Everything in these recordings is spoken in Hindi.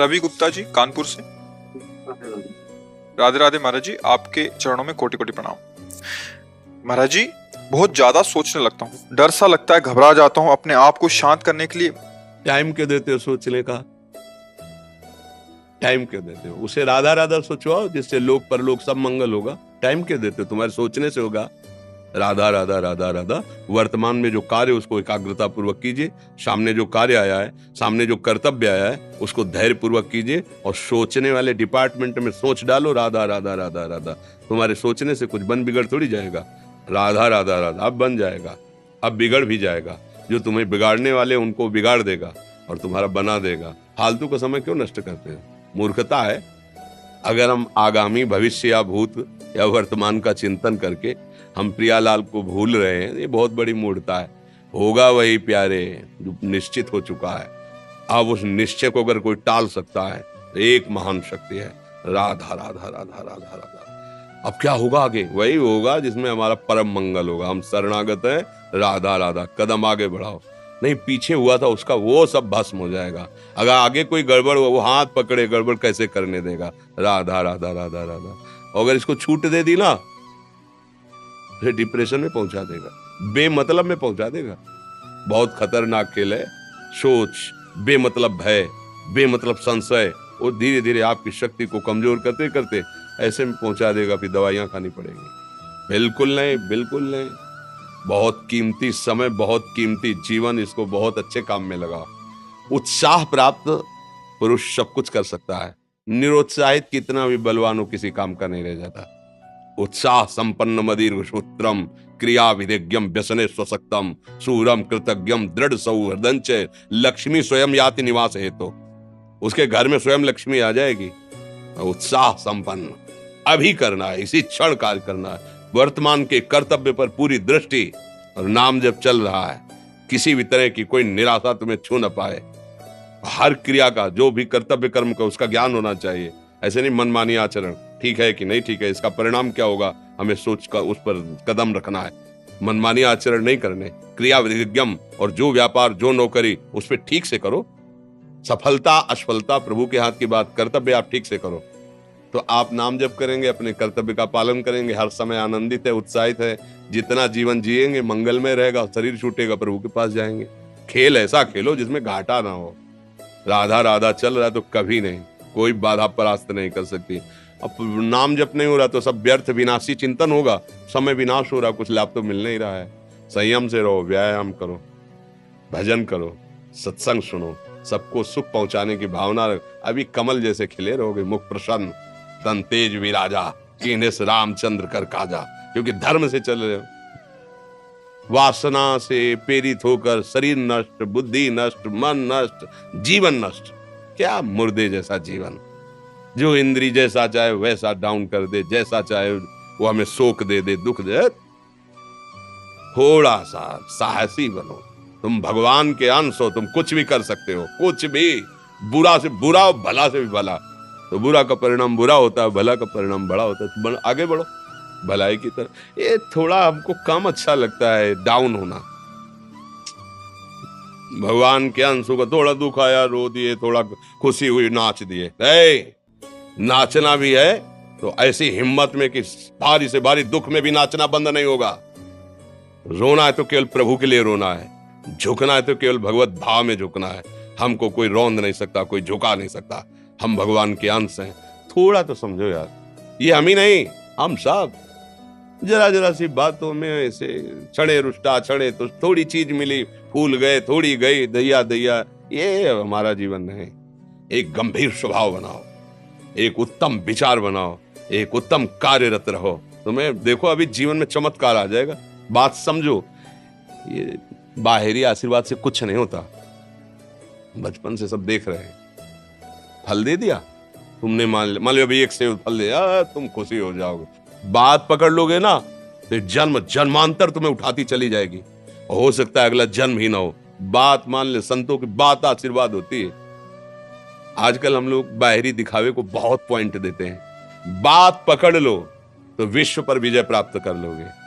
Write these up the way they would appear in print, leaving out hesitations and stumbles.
रवि गुप्ता जी कानपुर से। राधे राधे महाराज जी, आपके चरणों में कोटि कोटि प्रणाम। महाराज जी, बहुत ज्यादा सोचने लगता हूँ, डर सा लगता है, घबरा जाता हूँ। अपने आप को शांत करने के लिए टाइम क्यों देते हो सोचने का? टाइम क्यों देते हो? उसे राधा राधा सोचवाओ, जिससे लोक परलोक सब मंगल होगा। टाइम क्यों देते हो? तुम्हारे सोचने से होगा। राधा राधा राधा राधा। वर्तमान में जो कार्य उसको एकाग्रता पूर्वक कीजिए। सामने जो कार्य आया है, सामने जो कर्तव्य आया है, उसको धैर्य पूर्वक कीजिए। और सोचने वाले डिपार्टमेंट में सोच डालो राधा राधा राधा राधा। तुम्हारे सोचने से कुछ बन बिगड़ थोड़ी जाएगा। राधा राधा राधा अब बन जाएगा, अब बिगड़ भी जाएगा। जो तुम्हें बिगाड़ने वाले उनको बिगाड़ देगा और तुम्हारा बना देगा। फालतू का समय क्यों नष्ट करते हैं? मूर्खता है। अगर हम आगामी भविष्य या भूत या वर्तमान का चिंतन करके हम प्रियालाल को भूल रहे हैं, ये बहुत बड़ी मूर्खता है। होगा वही प्यारे जो निश्चित हो चुका है। अब उस निश्चय को अगर कोई टाल सकता है तो एक महान शक्ति है, राधा राधा राधा राधा राधा। अब क्या होगा आगे? वही होगा जिसमें हमारा परम मंगल होगा। हम शरणागत हैं, राधा राधा। कदम आगे बढ़ाओ। नहीं, पीछे हुआ था उसका वो सब भस्म हो जाएगा। अगर आगे कोई गड़बड़ हुआ, वो हाथ पकड़े गड़बड़ कैसे करने देगा? राधा राधा राधा राधा। और अगर इसको छूट दे दी ना, फिर डिप्रेशन में पहुंचा देगा, बेमतलब में पहुंचा देगा। बहुत खतरनाक खेल है। सोच, बेमतलब भय, बेमतलब संशय, वो धीरे धीरे आपकी शक्ति को कमजोर करते करते ऐसे में पहुंचा देगा, फिर दवाइयां खानी पड़ेंगी। बिल्कुल नहीं, बिल्कुल नहीं। बहुत कीमती समय, बहुत कीमती जीवन, इसको बहुत अच्छे काम में लगा। उत्साह प्राप्त पुरुष सब कुछ कर सकता है। निरुत्साहित कितना भी बलवान हो, किसी काम का नहीं रह जाता। उत्साह संपन्न मदीर्घ सूत्रम क्रिया विधिज्ञम व्यसने स्वसक्तम सूरम कृतज्ञम दृढ़ सौहृदंच लक्ष्मी स्वयं याति निवास हेतु। उसके घर में स्वयं लक्ष्मी आ जाएगी। उत्साह संपन्न अभी करना है, इसी क्षण कार्य करना है। वर्तमान के कर्तव्य पर पूरी दृष्टि और नाम जब चल रहा है, किसी भी तरह की कोई निराशा तुम्हें छू न पाए। हर क्रिया का, जो भी कर्तव्य कर्म का, उसका ज्ञान होना चाहिए। ऐसे नहीं मनमानी आचरण, ठीक है कि नहीं ठीक है, इसका परिणाम क्या होगा, हमें सोच कर उस पर कदम रखना है। मनमानी आचरण नहीं करने, क्रिया विधिज्ञम, और जो व्यापार जो नौकरी उस पर ठीक से करो। सफलता असफलता प्रभु के हाथ की बात, कर्तव्य आप ठीक से करो तो आप नाम जप करेंगे, अपने कर्तव्य का पालन करेंगे, हर समय आनंदित है, उत्साहित है। जितना जीवन जिएंगे मंगलमय रहेगा। शरीर छूटेगा, प्रभु के पास जाएंगे। खेल ऐसा खेलो जिसमें घाटा ना हो। राधा राधा चल रहा है तो कभी नहीं, कोई बाधा परास्त नहीं कर सकती। अब नाम जप नहीं हो रहा तो सब व्यर्थ विनाशी चिंतन होगा। समय विनाश हो रहा, कुछ लाभ तो मिल नहीं रहा है। संयम से रहो, व्यायाम करो, भजन करो, सत्संग सुनो, सबको सुख पहुंचाने की भावना रख। अभी कमल जैसे खिले रहोगे, मुख प्रसन्न, तन तेज विराजा, कीन्हे से रामचंद्र कर काजा। क्योंकि धर्म से चल रहे हो। वासना से प्रेरित होकर शरीर नष्ट, बुद्धि नष्ट, मन नष्ट, जीवन नष्ट। क्या मुर्दे जैसा जीवन, जो इंद्री जैसा चाहे वैसा डाउन कर दे, जैसा चाहे वो हमें शोक दे दे, दुख दे। थोड़ा सा साहसी बनो। तुम भगवान के अंश हो, तुम कुछ भी कर सकते हो, कुछ भी। बुरा से बुरा और भला से भी भला। तो बुरा का परिणाम बुरा होता है, भला का परिणाम बड़ा होता है। तो आगे बढ़ो भलाई की तरफ। ये थोड़ा हमको कम अच्छा लगता है डाउन होना। भगवान के अंशों का थोड़ा दुख आया रो दिए, थोड़ा खुशी हुई नाच दिए। नाचना भी है तो ऐसी हिम्मत में कि भारी से भारी दुख में भी नाचना बंद नहीं होगा। रोना है तो केवल प्रभु के लिए रोना है, झुकना है तो केवल भगवत भाव में झुकना है। हमको कोई रौंद नहीं सकता, कोई झुका नहीं सकता। हम भगवान के अंश हैं। थोड़ा तो समझो यार, ये हम ही नहीं, हम सब। जरा जरा सी बातों में ऐसे छड़े रुष्टा छड़े तो थोड़ी चीज मिली, फूल गए, थोड़ी गई, दैया दैया। ये हमारा जीवन नहीं। एक गंभीर स्वभाव बनाओ, एक उत्तम विचार बनाओ, एक उत्तम कार्यरत रहो। तुम्हें देखो अभी जीवन में चमत्कार आ जाएगा। बात समझो, ये बाहरी आशीर्वाद से कुछ नहीं होता। बचपन से सब देख रहे हैं। फल दे दिया तुमने, मान लो अभी एक सेब फल दिया, तुम खुशी हो जाओगे। बात पकड़ लोगे ना तो जन्म जन्मांतर तुम्हें उठाती चली जाएगी। हो सकता है अगला जन्म ही ना हो। बात मान ले, संतों की बात आशीर्वाद होती है। आजकल हम लोग बाहरी दिखावे को बहुत पॉइंट देते हैं। बात पकड़ लो तो विश्व पर विजय प्राप्त कर लोगे।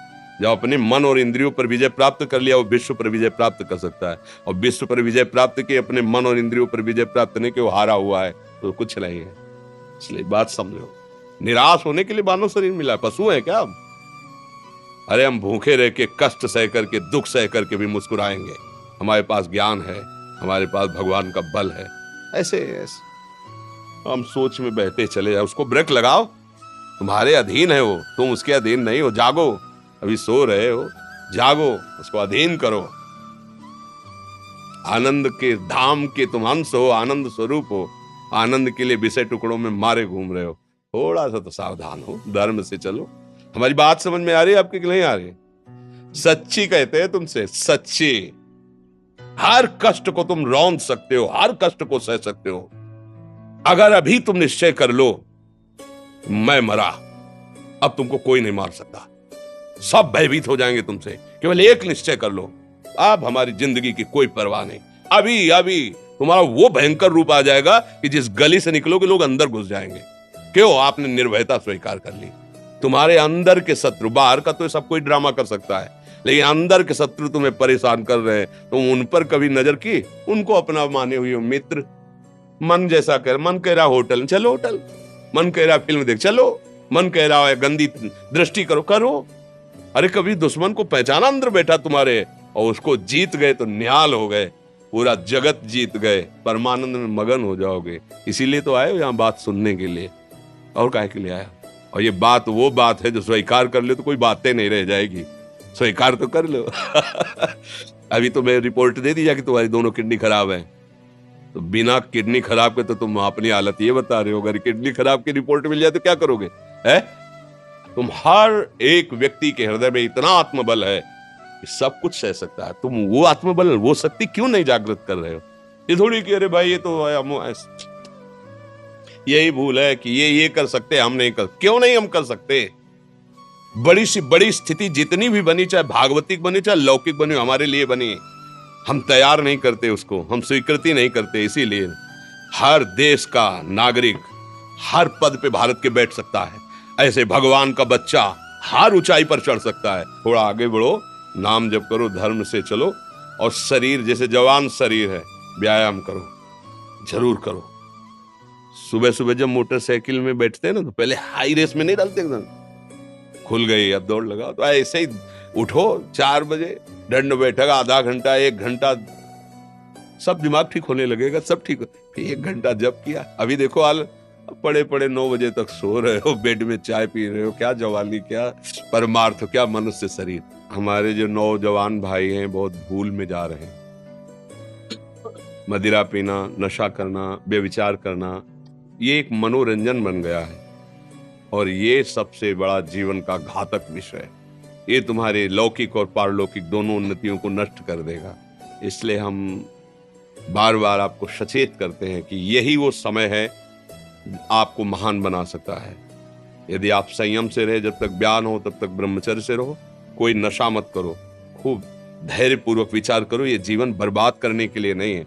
जब अपने मन और इंद्रियों पर विजय प्राप्त कर लिया, वो विश्व पर विजय प्राप्त कर सकता है। और विश्व पर विजय प्राप्त किए, अपने मन और इंद्रियों पर विजय प्राप्त नहीं कि वो हारा हुआ है, तो कुछ नहीं है। इसलिए बात समझो, निराश होने के लिए मानव शरीर मिला, पशु है क्या हम? अरे हम भूखे रह के, कष्ट सह करके, दुख सह करके भी मुस्कुराएंगे। हमारे पास ज्ञान है, हमारे पास भगवान का बल है। ऐसे हम सोच में बहते चले जाओ, उसको ब्रेक लगाओ। तुम्हारे अधीन है वो, तुम उसके अधीन नहीं हो। जागो, अभी सो रहे हो, जागो, उसको अधीन करो। आनंद के धाम के तुम अंश हो, आनंद स्वरूप हो। आनंद के लिए विषय टुकड़ों में मारे घूम रहे हो। थोड़ा सा तो सावधान हो, धर्म से चलो। हमारी बात समझ में आ रही है आपकी कि नहीं आ रही? सच्ची कहते हैं तुमसे, सच्ची। हर कष्ट को तुम रौंद सकते हो, हर कष्ट को सह सकते हो। अगर अभी तुम निश्चय कर लो मैं मरा, अब तुमको कोई नहीं मार सकता। सब भयभीत हो जाएंगे तुमसे। केवल एक निश्चय कर लो, अब हमारी जिंदगी की कोई परवाह नहीं। अभी अभी तुम्हारा वो भयंकर रूप आ जाएगा कि जिस गली से निकलोगे लोग अंदर घुस जाएंगे। क्यों? आपने निर्भयता स्वीकार कर ली। तुम्हारे अंदर के शत्रु, बाहर का तो सब कोई ड्रामा कर सकता है, लेकिन अंदर के शत्रु तुम्हें परेशान कर रहे हैं, तुम उन पर कभी नजर की? उनको अपना माने हुए मित्र। मन जैसा कर, मन कह रहा होटल चलो होटल, मन कह रहा फिल्म देख चलो, मन कह रहा है गंदी दृष्टि करो करो। अरे कभी दुश्मन को पहचाना अंदर बैठा तुम्हारे, और उसको जीत गए तो निहाल हो गए, पूरा जगत जीत गए, परमानंद में मगन हो जाओगे। इसीलिए तो आए हो यहाँ बात सुनने के लिए, और काहे के लिए आया? और ये बात वो बात है जो स्वीकार कर ले तो कोई बातें नहीं रह जाएगी। स्वीकार तो कर लो। अभी तो मैं रिपोर्ट दे दी जा कि तुम्हारी दोनों किडनी खराब है, तो बिना किडनी खराब के तो तुम अपनी हालत ये बता रहे हो। अगर किडनी खराब की रिपोर्ट मिल जाए तो क्या करोगे? है तुम हर एक व्यक्ति के हृदय में इतना आत्मबल है कि सब कुछ सह सकता है। तुम वो आत्मबल, वो शक्ति क्यों नहीं जागृत कर रहे हो? ये थोड़ी कि अरे भाई ये तो यही भूल है कि ये कर सकते, हम नहीं कर। क्यों नहीं हम कर सकते? बड़ी सी बड़ी स्थिति जितनी भी बनी, चाहे भागवतिक बनी चाहे लौकिक बनी, हमारे लिए बनी, हम तैयार नहीं करते उसको, हम स्वीकृति नहीं करते। इसीलिए हर देश का नागरिक हर पद पे भारत के बैठ सकता है, ऐसे भगवान का बच्चा हर ऊंचाई पर चढ़ सकता है। थोड़ा आगे बढ़ो, नाम जप करो, धर्म से चलो, और शरीर जैसे जवान शरीर है, व्यायाम करो, जरूर करो। सुबह सुबह जब मोटरसाइकिल में बैठते हैं ना, तो पहले हाई रेस में नहीं डालते, एकदम खुल गई अब दौड़ लगाओ, तो ऐसे ही उठो 4 बजे, दंड बैठक आधा घंटा 1 घंटा, सब दिमाग ठीक होने लगेगा, सब ठीक। 1 घंटा जब किया, अभी देखो हाल, पड़े पड़े 9 बजे तक सो रहे हो, बेड में चाय पी रहे हो। क्या जवानी, क्या परमार्थ, क्या मनुष्य शरीर। हमारे जो नौजवान भाई हैं बहुत भूल में जा रहे हैं। मदिरा पीना, नशा करना, व्यभिचार करना, ये एक मनोरंजन बन गया है, और ये सबसे बड़ा जीवन का घातक विषय है। ये तुम्हारे लौकिक और पारलौकिक दोनों उन्नतियों को नष्ट कर देगा। इसलिए हम बार बार आपको सचेत करते हैं कि यही वो समय है आपको महान बना सकता है। यदि आप संयम से रहे, जब तक ज्ञान हो तब तक ब्रह्मचर्य से रहो, कोई नशा मत करो, खूब धैर्य पूर्वक विचार करो। ये जीवन बर्बाद करने के लिए नहीं है,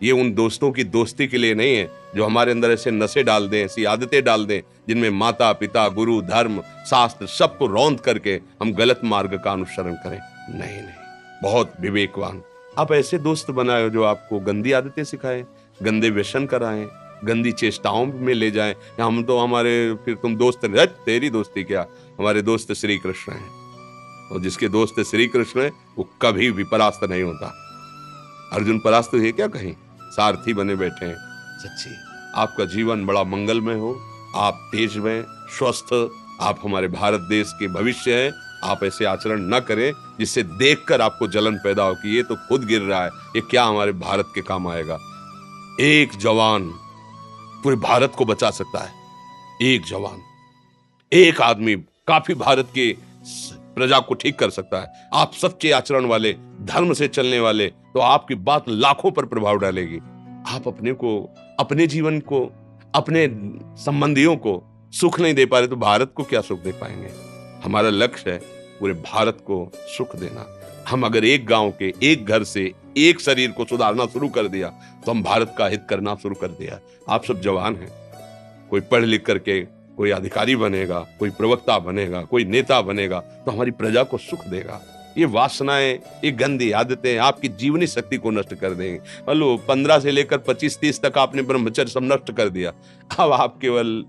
ये उन दोस्तों की दोस्ती के लिए नहीं है जो हमारे अंदर ऐसे नशे डाल दें, ऐसी आदतें डाल दें जिनमें माता पिता, गुरु, धर्म, शास्त्र सबको रौंद करके हम गलत मार्ग का अनुसरण करें। नहीं नहीं, बहुत विवेकवान आप ऐसे दोस्त बनाए जो आपको गंदी आदतें सिखाएं, गंदे व्यसन कराएं, गंदी चेष्टाओं में ले जाएं। हम तो हमारे, फिर तुम दोस्त नहीं, तेरी दोस्ती क्या, हमारे दोस्त श्री कृष्ण हैं, और जिसके दोस्त श्री कृष्ण है वो कभी भी परास्त नहीं होता। अर्जुन परास्त है क्या कहीं? सारथी बने बैठे हैं। सच्ची आपका जीवन बड़ा मंगलमय हो, आप तेज में स्वस्थ, आप हमारे भारत देश के भविष्य हैं। आप ऐसे आचरण न करें जिससे देखकर आपको जलन पैदा हो कि ये तो खुद गिर रहा है, ये क्या हमारे भारत के काम आएगा। एक जवान पूरे भारत को बचा सकता है, एक जवान, एक आदमी काफी भारत की प्रजा को ठीक कर सकता है। आप सच्चे आचरण वाले, धर्म से चलने वाले, तो आपकी बात लाखों पर प्रभाव डालेगी। आप अपने को, अपने जीवन को, अपने संबंधियों को सुख नहीं दे पा रहे तो भारत को क्या सुख दे पाएंगे? हमारा लक्ष्य है पूरे भारत को सुख देना। हम अगर एक गांव के, एक घर से, एक शरीर को सुधारना शुरू कर दिया तो हम भारत का हित करना शुरू कर दिया। आप सब जवान हैं, कोई पढ़ लिख करके कोई अधिकारी बनेगा, कोई प्रवक्ता बनेगा, कोई नेता बनेगा तो हमारी प्रजा को सुख देगा। ये वासनाएं, ये गंदी आदतें आपकी जीवनी शक्ति को नष्ट कर देंगे। मान लो 15 से लेकर 25-30 तक आपने ब्रह्मचर्य सब नष्ट कर दिया, अब आप केवल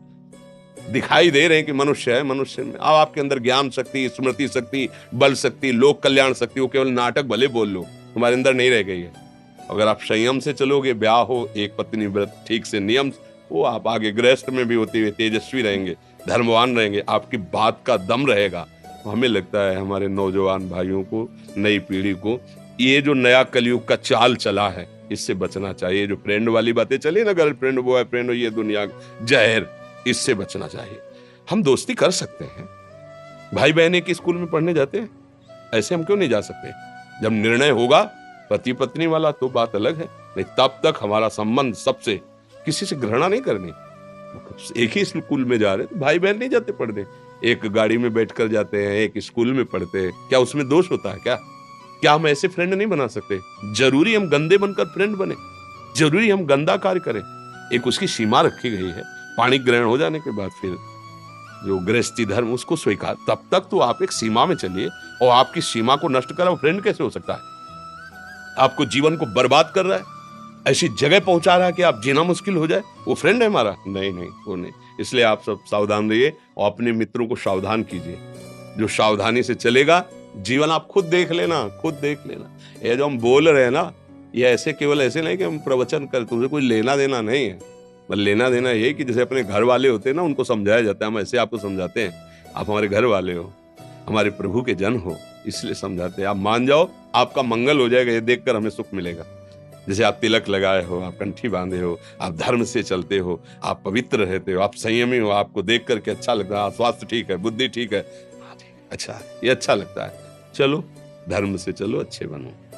दिखाई दे रहे हैं कि मनुष्य है, मनुष्य में अब आपके अंदर ज्ञान शक्ति, स्मृति शक्ति, बल शक्ति, लोक कल्याण शक्ति, वो केवल नाटक भले बोल लो, तुम्हारे अंदर नहीं रह गई है। अगर आप संयम से चलोगे, ब्याह हो, एक पत्नी व्रत ठीक से नियम, वो आप आगे गृहस्थ में भी होते हुए तेजस्वी रहेंगे, धर्मवान रहेंगे, आपकी बात का दम रहेगा। तो हमें लगता है हमारे नौजवान भाइयों को, नई पीढ़ी को, ये जो नया कलयुग का चाल चला है, इससे बचना चाहिए। जो फ्रेंड वाली बातें चली ना, गर्लफ्रेंड, बॉयफ्रेंड, ये दुनिया जहर, इससे बचना चाहिए। हम दोस्ती कर सकते हैं, भाई बहन एक स्कूल में पढ़ने जाते हैं, ऐसे हम क्यों नहीं जा सकते? जब निर्णय होगा पति पत्नी वाला तो बात अलग है, नहीं तब तक हमारा संबंध सबसे, किसी से घृणा नहीं करनी। एक ही स्कूल में जा रहे तो भाई बहन नहीं जाते पढ़ने, एक गाड़ी में बैठकर जाते हैं, एक स्कूल में पढ़ते हैं, क्या उसमें दोष होता है? क्या हम ऐसे फ्रेंड नहीं बना सकते? जरूरी हम गंदे बनकर फ्रेंड बने? जरूरी हम गंदा कार्य करें? एक उसकी सीमा रखी गई है। पाणी ग्रहण हो जाने के बाद फिर जो गृहस्थी धर्म, उसको स्वीकार, तब तक तो आप एक सीमा में चलिए, और आपकी सीमा को नष्ट करा वो फ्रेंड कैसे हो सकता है? आपको जीवन को बर्बाद कर रहा है, ऐसी जगह पहुंचा रहा है कि आप जीना मुश्किल हो जाए, वो फ्रेंड है हमारा? नहीं, वो नहीं। इसलिए आप सब सावधान रहिए और अपने मित्रों को सावधान कीजिए। जो सावधानी से चलेगा, जीवन आप खुद देख लेना, खुद देख लेना। ये जो हम बोल रहे हैं ना, ये ऐसे केवल ऐसे नहीं कि हम प्रवचन कर, तुमसे कोई लेना देना नहीं है। बस लेना देना ये कि जैसे अपने घर वाले होते हैं ना, उनको समझाया जाता है, हम ऐसे आपको समझाते हैं। आप हमारे घर वाले हो, हमारे प्रभु के जन हो, इसलिए समझाते हैं। आप मान जाओ, आपका मंगल हो जाएगा, ये देखकर हमें सुख मिलेगा। जैसे आप तिलक लगाए हो, आप कंठी बांधे हो, आप धर्म से चलते हो, आप पवित्र रहते हो, आप संयमी हो, आपको देख करके अच्छा लगता है, स्वास्थ्य ठीक है, बुद्धि ठीक है, अच्छा, ये अच्छा लगता है। चलो धर्म से चलो, अच्छे बनो।